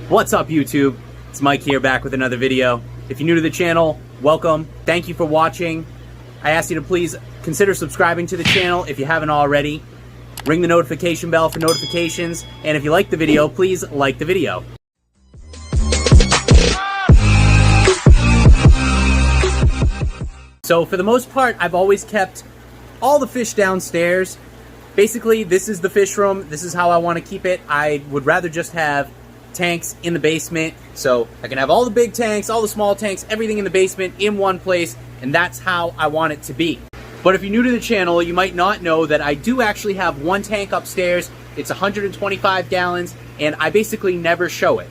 What's up, YouTube? It's Mike here, back with another video. If you're new to the channel, welcome. Thank you for watching. I ask you to please consider subscribing to the channel if you haven't already. Ring the notification bell for notifications, and if you like the video, please like the video. So for the most part, I've always kept all the fish downstairs. Basically, this is the fish room. This is how I want to keep it. I would rather just have tanks in the basement, so I can have all the big tanks, all the small tanks, everything in the basement in one place, and that's how I want it to be. But if you're new to the channel, you might not know that I do actually have one tank upstairs. It's 125 gallons, and I basically never show it.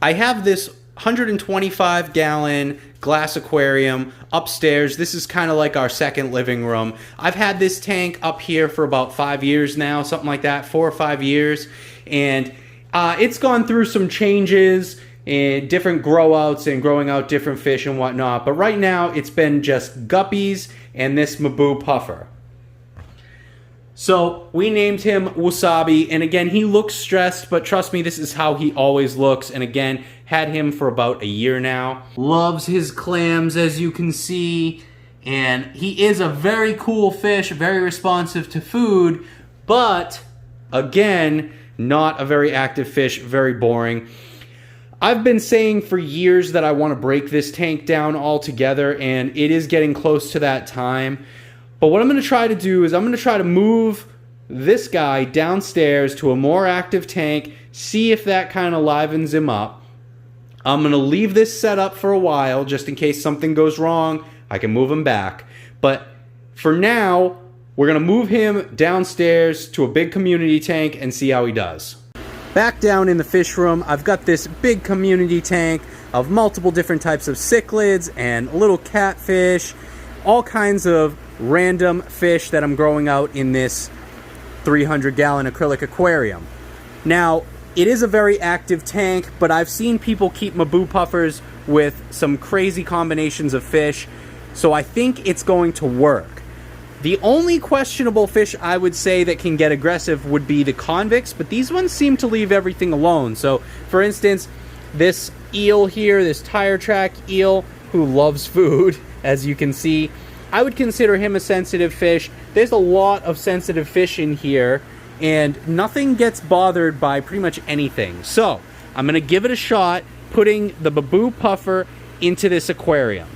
I have this 125 gallon glass aquarium upstairs. This is kind of like our second living room. I've had this tank up here for about 5 years now, something like that, 4 or 5 years, and it's gone through some changes and different grow outs and growing out different fish and whatnot, but right now it's been just guppies and this Maboo puffer. So we named him Wasabi, and again, he looks stressed, but trust me, this is how he always looks. And again, had him for about a year now. Loves his clams, as you can see, and he is a very cool fish, very responsive to food, but again, not a very active fish, very boring. I've been saying for years that I want to break this tank down altogether, and it is getting close to that time. But what I'm going to try to do is I'm going to try to move this guy downstairs to a more active tank, see if that kind of livens him up. I'm going to leave this set up for a while just in case something goes wrong. I can move him back. But for now, we're going to move him downstairs to a big community tank and see how he does. Back down in the fish room, I've got this big community tank of multiple different types of cichlids and little catfish, all kinds of random fish that I'm growing out in this 300-gallon acrylic aquarium. Now, it is a very active tank, but I've seen people keep Maboo puffers with some crazy combinations of fish, so I think it's going to work. The only questionable fish I would say that can get aggressive would be the convicts, but these ones seem to leave everything alone. So, for instance, this eel here, this tire track eel, who loves food, as you can see, I would consider him a sensitive fish. There's a lot of sensitive fish in here, and nothing gets bothered by pretty much anything. So, I'm going to give it a shot, putting the Maboo puffer into this aquarium.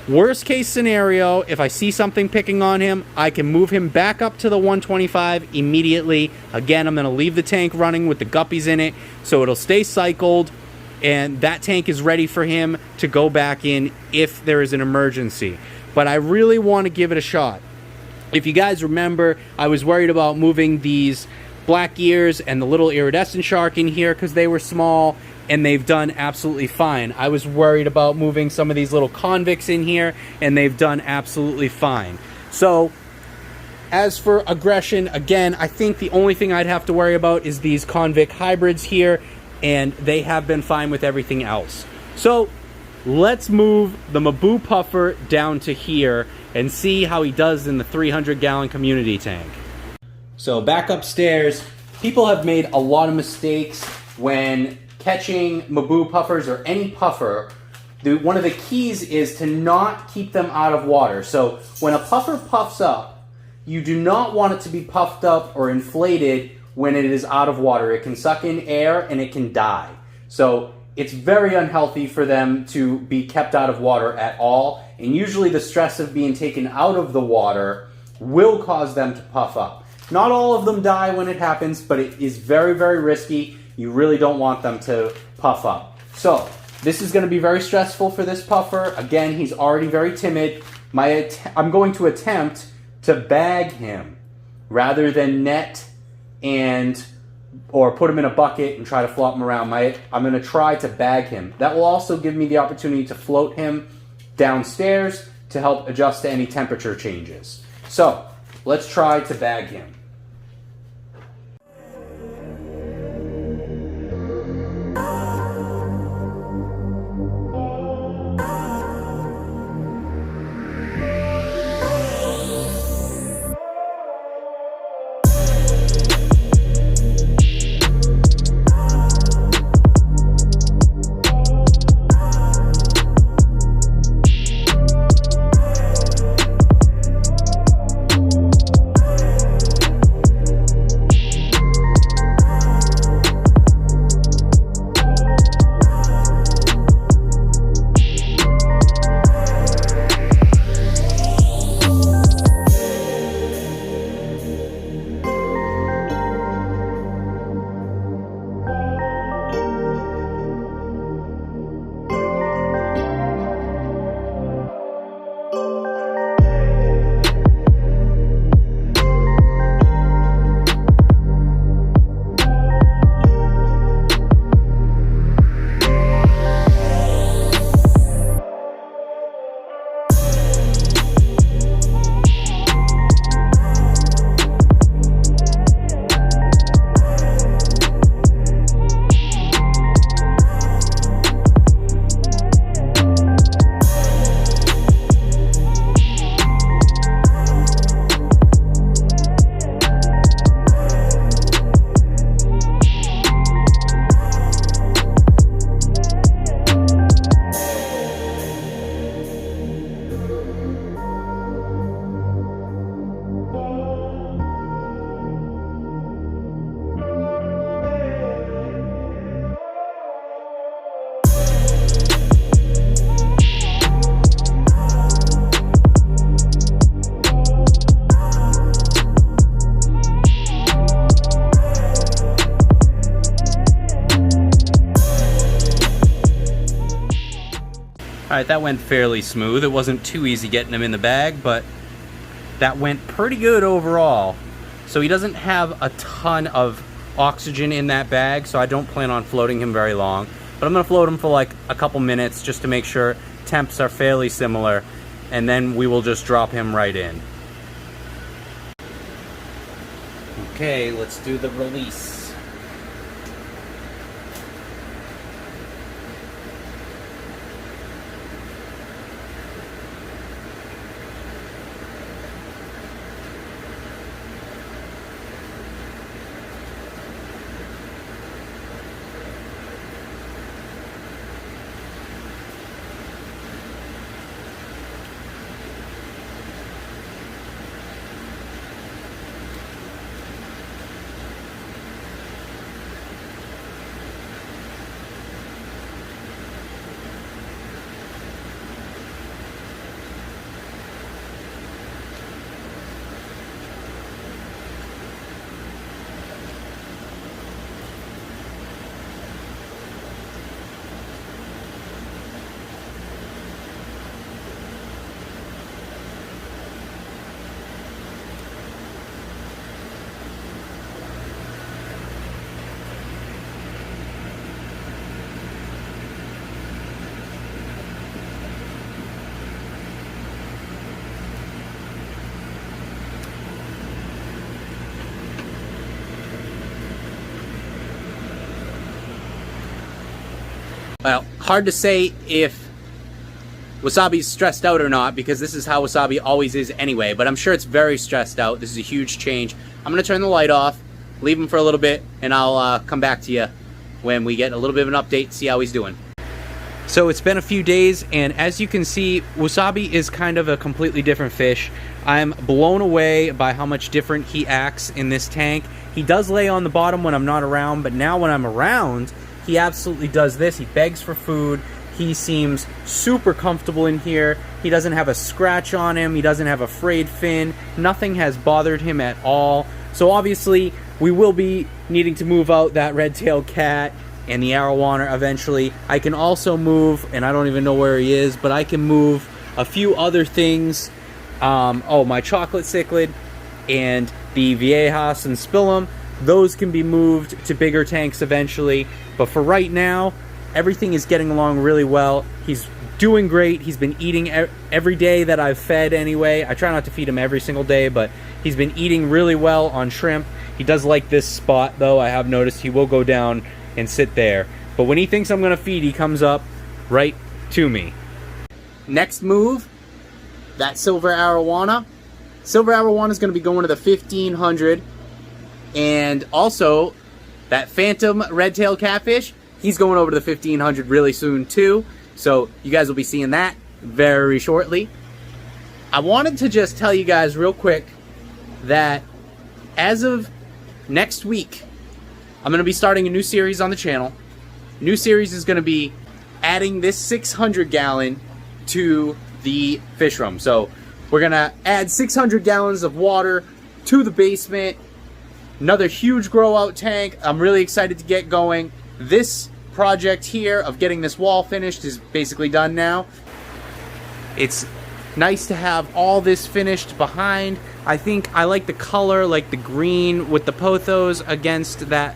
Worst case scenario, if I see something picking on him, I can move him back up to the 125 immediately. Again, I'm going to leave the tank running with the guppies in it, so it'll stay cycled, and that tank is ready for him to go back in if there is an emergency. But I really want to give it a shot. If you guys remember, I was worried about moving these black ears and the little iridescent shark in here because they were small, and they've done absolutely fine. I was worried about moving some of these little convicts in here, and they've done absolutely fine. So, as for aggression, again, I think the only thing I'd have to worry about is these convict hybrids here, and they have been fine with everything else. So, let's move the Maboo puffer down to here and see how he does in the 300-gallon community tank. So, back upstairs, people have made a lot of mistakes when catching Maboo puffers or any puffer. One of the keys is to not keep them out of water. So when a puffer puffs up, you do not want it to be puffed up or inflated when it is out of water. It can suck in air and it can die. So it's very unhealthy for them to be kept out of water at all. And usually the stress of being taken out of the water will cause them to puff up. Not all of them die when it happens, but it is very, very risky. You really don't want them to puff up. So, this is going to be very stressful for this puffer. Again, he's already very timid. I'm going to attempt to bag him rather than net or put him in a bucket and try to flop him around. I'm going to try to bag him. That will also give me the opportunity to float him downstairs to help adjust to any temperature changes. So, let's try to bag him. Alright, that went fairly smooth. It wasn't too easy getting him in the bag, but that went pretty good overall. So he doesn't have a ton of oxygen in that bag, so I don't plan on floating him very long. But I'm going to float him for like a couple minutes just to make sure temps are fairly similar, and then we will just drop him right in. Okay, let's do the release. Well, hard to say if Wasabi's stressed out or not, because this is how Wasabi always is anyway, but I'm sure it's very stressed out. This is a huge change. I'm going to turn the light off, leave him for a little bit, and I'll come back to you when we get a little bit of an update, see how he's doing. So it's been a few days, and as you can see, Wasabi is kind of a completely different fish. I'm blown away by how much different he acts in this tank. He does lay on the bottom when I'm not around, but now when I'm around, he absolutely does this. He begs for food. He seems super comfortable in here. He doesn't have a scratch on him. He doesn't have a frayed fin. Nothing has bothered him at all. So obviously, we will be needing to move out that red-tailed cat and the arowana eventually. I can also move, and I don't even know where he is, but I can move a few other things. My chocolate cichlid and the viejas and spillum. Those can be moved to bigger tanks eventually. But for right now, everything is getting along really well. He's doing great. He's been eating every day that I've fed anyway. I try not to feed him every single day, but he's been eating really well on shrimp. He does like this spot, though. I have noticed he will go down and sit there. But when he thinks I'm going to feed, he comes up right to me. Next move, that silver arowana. Silver arowana is going to be going to the 1500. And also, that phantom red-tailed catfish, he's going over to the 1500 really soon too. So you guys will be seeing that very shortly. I wanted to just tell you guys real quick that as of next week, I'm going to be starting a new series on the channel. New series is going to be adding this 600 gallon to the fish room. So we're going to add 600 gallons of water to the basement. Another huge grow out tank. I'm really excited to get going. This project here of getting this wall finished is basically done now. It's nice to have all this finished behind. I think I like the color, like the green with the pothos against that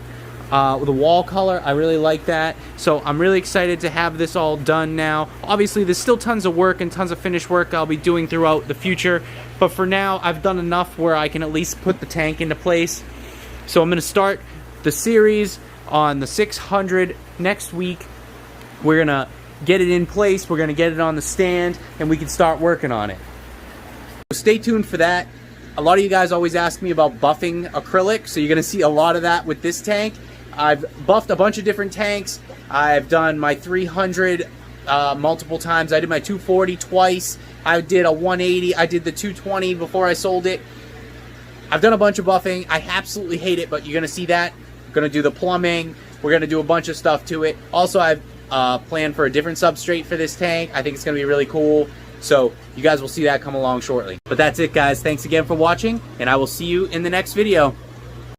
the wall color. I really like that. So I'm really excited to have this all done now. Obviously, there's still tons of work and tons of finished work I'll be doing throughout the future. But for now, I've done enough where I can at least put the tank into place. So I'm going to start the series on the 600 next week. We're going to get it in place. We're going to get it on the stand, and we can start working on it. So stay tuned for that. A lot of you guys always ask me about buffing acrylic, so you're going to see a lot of that with this tank. I've buffed a bunch of different tanks. I've done my 300 multiple times. I did my 240 twice. I did a 180. I did the 220 before I sold it. I've done a bunch of buffing. I absolutely hate it, but you're going to see that. I'm going to do the plumbing. We're going to do a bunch of stuff to it. Also, I've planned for a different substrate for this tank. I think it's going to be really cool. So you guys will see that come along shortly. But that's it, guys. Thanks again for watching, and I will see you in the next video.